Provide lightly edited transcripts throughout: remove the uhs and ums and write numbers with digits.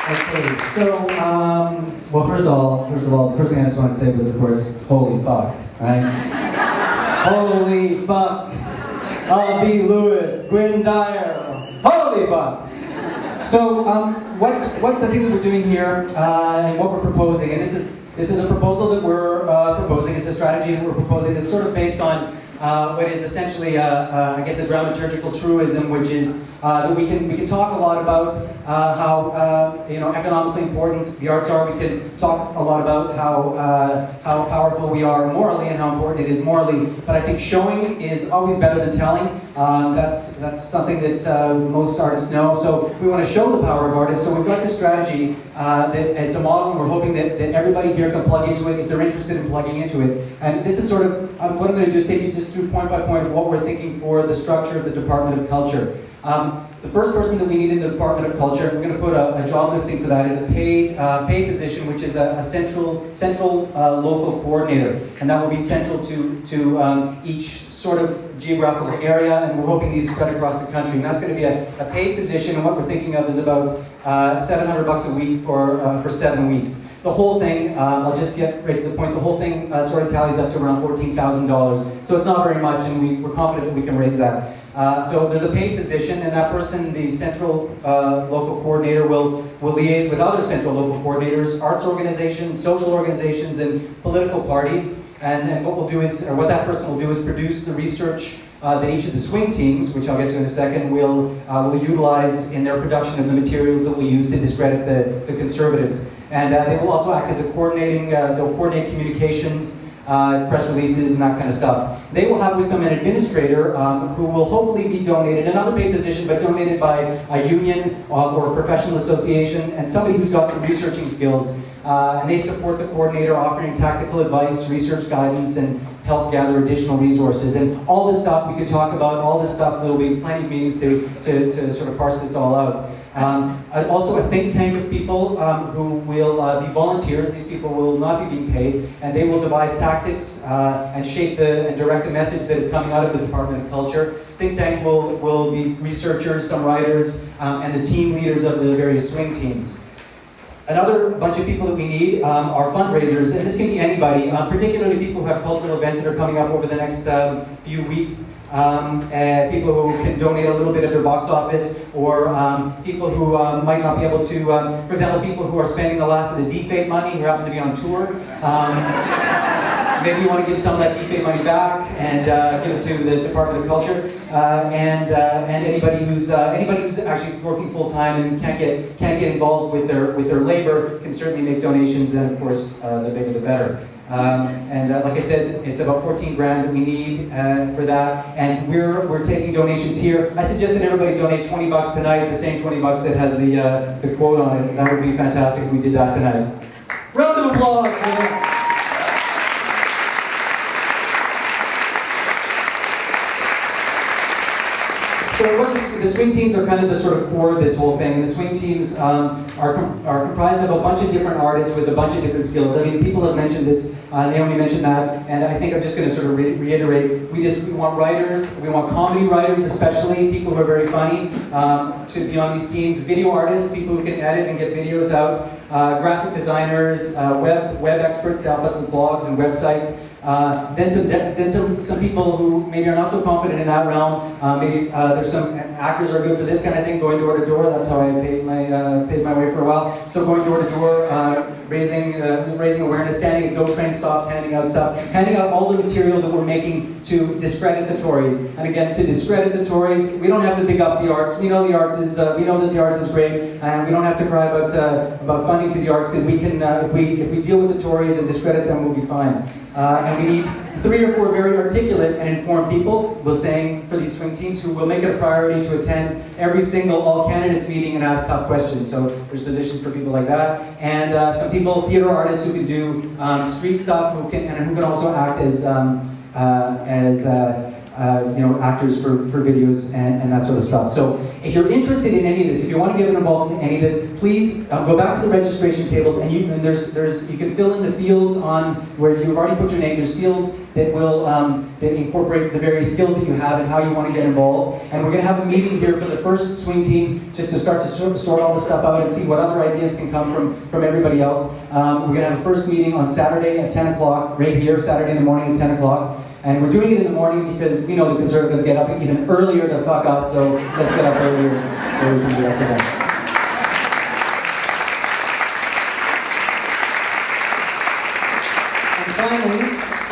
Okay, so, well, first of all, the first thing I just wanted to say was, of course, holy fuck, right? Holy fuck! L.B. Lewis, Gwyn Dyer, holy fuck! So, what the thing that we're doing here, and what we're proposing, and this is a proposal that we're proposing, it's a strategy that we're proposing that's sort of based on what is essentially, I guess, a dramaturgical truism, which is that we can talk a lot about how economically important the arts are. We can talk a lot about how powerful we are morally and how important it is morally. But I think showing is always better than telling. That's something that most artists know. So we want to show the power of artists. So we've got this strategy that it's a model, and we're hoping that everybody here can plug into it if they're interested in plugging into it. And this is sort of what I'm going to do is take you just through point by point of what we're thinking for the structure of the Department of Culture. The first person that we need in the Department of Culture, we're going to put a job listing for that, is a paid position, which is a central local coordinator, and that will be central to each sort of geographical area, and we're hoping these spread across the country. And that's going to be a paid position, and what we're thinking of is about $700 a week for 7 weeks. The whole thing, I'll just get right to the point, the whole thing sort of tallies up to around $14,000. So it's not very much, and we're confident that we can raise that. So there's a paid position, and that person, the central local coordinator, will liaise with other central local coordinators, arts organizations, social organizations, and political parties. And what we'll do is, or what that person will do is produce the research that each of the swing teams, which I'll get to in a second, will utilize in their production of the materials that we use to discredit the conservatives. And they will also act as they'll coordinate communications, press releases, and that kind of stuff. They will have with them an administrator who will hopefully be donated, another paid position, but donated by a union or a professional association, and somebody who's got some researching skills. And they support the coordinator, offering tactical advice, research guidance, and help gather additional resources. And all this stuff we could talk about, all this stuff, there will be plenty of meetings to sort of parse this all out. Also a think tank of people who will be volunteers. These people will not be being paid, and they will devise tactics and shape and direct the message that is coming out of the Department of Culture. Think tank will be researchers, some writers, and the team leaders of the various swing teams. Another bunch of people that we need are fundraisers, and this can be anybody, particularly people who have cultural events that are coming up over the next few weeks. People who can donate a little bit of their box office, or people who might not be able to, for example, people who are spending the last of the DFATE money, who happen to be on tour. Maybe you want to give some of that DFATE money back and give it to the Department of Culture, and anybody who's actually working full time and can't get involved with their labor can certainly make donations, and of course the bigger the better. Like I said, it's about 14 grand that we need for that, and we're taking donations here. I suggest that everybody donate $20 tonight, the same $20 that has the quote on it. That would be fantastic if we did that tonight. Round of applause. So the swing teams are kind of the sort of core of this whole thing, and the swing teams are comprised of a bunch of different artists with a bunch of different skills. I mean, people have mentioned this, Naomi mentioned that, and I think I'm just going to sort of reiterate. We want writers, we want comedy writers especially, people who are very funny, to be on these teams. Video artists, people who can edit and get videos out. Graphic designers, web experts to help us with blogs and websites. Then some people who maybe are not so confident in that realm. Maybe there's some actors are good for this kind of thing, going door to door. That's how I paid my way for a while. So going door to door, raising awareness, standing at GO train stops, handing out all the material that we're making to discredit the Tories. And again, to discredit the Tories, we don't have to big up the arts. We know we know that the arts is great, and we don't have to cry about funding to the arts, because we can if we deal with the Tories and discredit them, we'll be fine. And we need 3 or 4 very articulate and informed people, we're saying, for these swing teams, who will make it a priority to attend every single all-candidates meeting and ask tough questions. So there's positions for people like that. And some people, theater artists who can do street stuff, who can also act as actors for videos and that sort of stuff. So if you're interested in any of this, if you want to get involved in any of this, please go back to the registration tables, and you can fill in the fields on where you've already put your name. There's fields that will that incorporate the various skills that you have and how you want to get involved. And we're going to have a meeting here for the first swing teams, just to start to sort all this stuff out and see what other ideas can come from everybody else. We're going to have a first meeting on Saturday at 10 o'clock, right here, Saturday in the morning at 10 o'clock. And we're doing it in the morning because we know the Conservatives get up even earlier to fuck us, so let's get up earlier so we can do that together.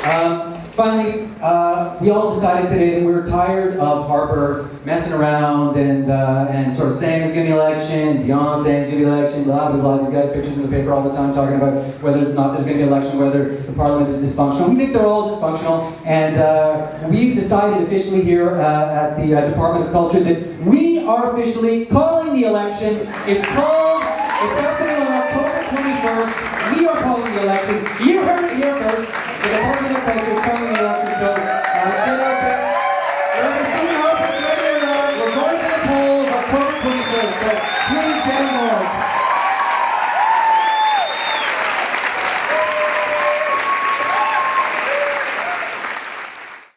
And finally, we all decided today that we were tired of Harper messing around and sort of saying there's going to be an election, Dion saying there's going to be an election, blah, blah, blah. These guys' pictures in the paper all the time talking about whether or not there's going to be an election, whether the parliament is dysfunctional. We think they're all dysfunctional, and we've decided officially here at the Department of Culture that we are officially calling the election. It's happening on October 21st. We are calling the election. You heard it here first. The Department of Culture is calling the election, so get out there. Whether it's going to be open, whether or not, we're going to the polls October 21st, so please get involved.